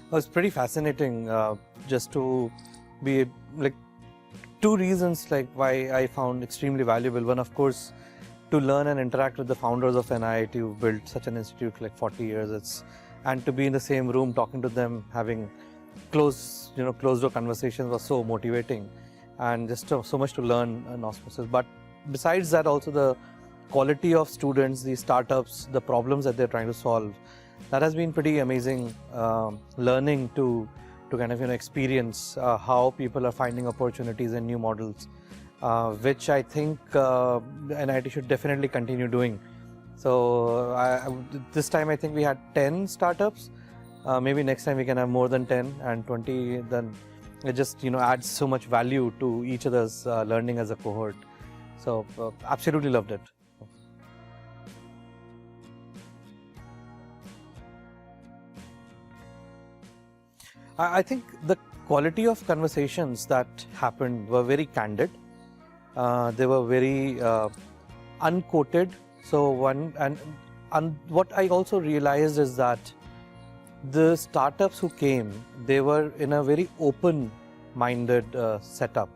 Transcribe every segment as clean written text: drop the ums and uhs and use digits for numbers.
It was pretty fascinating just to be like two reasons like why I found extremely valuable. One, of course, to learn and interact with the founders of an IIT who've built such an institute like 40 years. And to be in the same room talking to them, having closed door conversations was so motivating, and just so much to learn in osmosis. But besides that, also the quality of students, the startups, the problems that they're trying to solve, that has been pretty amazing learning to kind of experience how people are finding opportunities and new models, which I think NIT should definitely continue doing. So this time I think we had 10 startups. Maybe next time we can have more than 10 and 20. Then it just adds so much value to each other's learning as a cohort. So absolutely loved it. I think the quality of conversations that happened were very candid. They were very unquoted. So what I also realized is that the startups who came, they were in a very open-minded setup.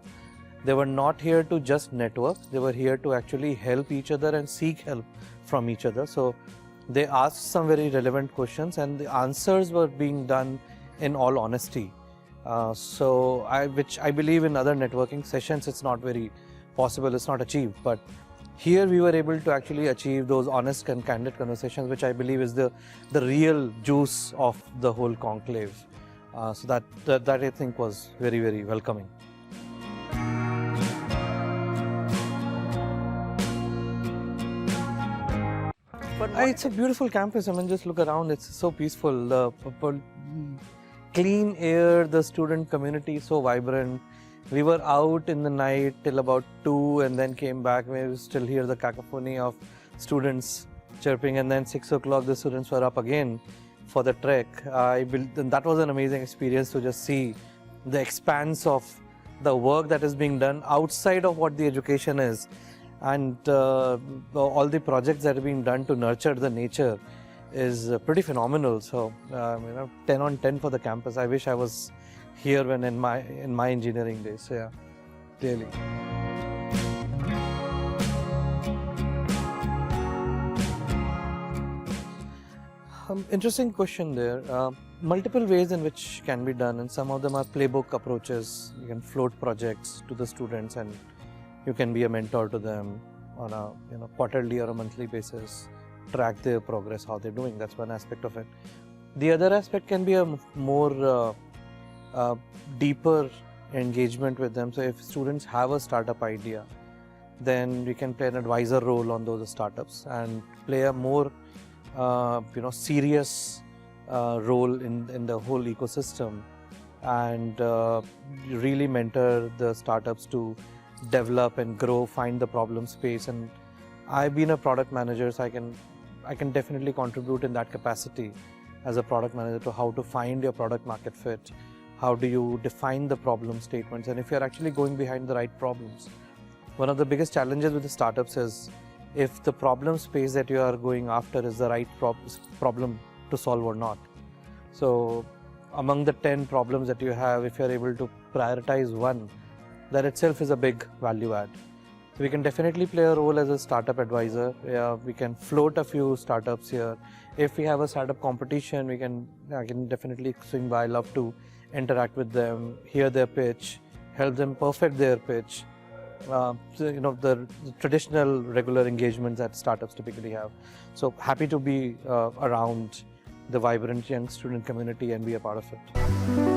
They were not here to just network. They were here to actually help each other and seek help from each other. So they asked some very relevant questions, and the answers were being done in all honesty. Which I believe in other networking sessions, it's not very possible, it's not achieved. But here we were able to actually achieve those honest and candid conversations, which I believe is the real juice of the whole conclave. So that I think was very, very welcoming. It's a beautiful campus. I mean, just look around. It's so peaceful. The clean air, the student community is so vibrant. We were out in the night till about 2 and then came back. We still hear the cacophony of students chirping, and then 6 o'clock the students were up again for the trek. That was an amazing experience to just see the expanse of the work that is being done outside of what the education is, and all the projects that are being done to nurture the nature is pretty phenomenal. So 10 on 10 for the campus. I wish I was here when in my engineering days. So yeah, clearly. Interesting question there. Multiple ways in which can be done, and some of them are playbook approaches. You can float projects to the students, and you can be a mentor to them on a quarterly or a monthly basis. Track their progress, how they're doing. That's one aspect of it. The other aspect can be a more deeper engagement with them. So if students have a startup idea, then we can play an advisor role on those startups and play a more serious role in the whole ecosystem, and really mentor the startups to develop and grow, find the problem space. And I've been a product manager, so I can definitely contribute in that capacity as a product manager to how to find your product market fit, how do you define the problem statements, and if you're actually going behind the right problems. One of the biggest challenges with the startups is if the problem space that you are going after is the right problem to solve or not. So among the 10 problems that you have, if you're able to prioritize one, that itself is a big value add. So we can definitely play a role as a startup advisor. We can float a few startups here. If we have a startup competition, I can definitely swing by. I love to interact with them, hear their pitch, help them perfect their pitch. The traditional regular engagements that startups typically have. So happy to be around the vibrant young student community and be a part of it.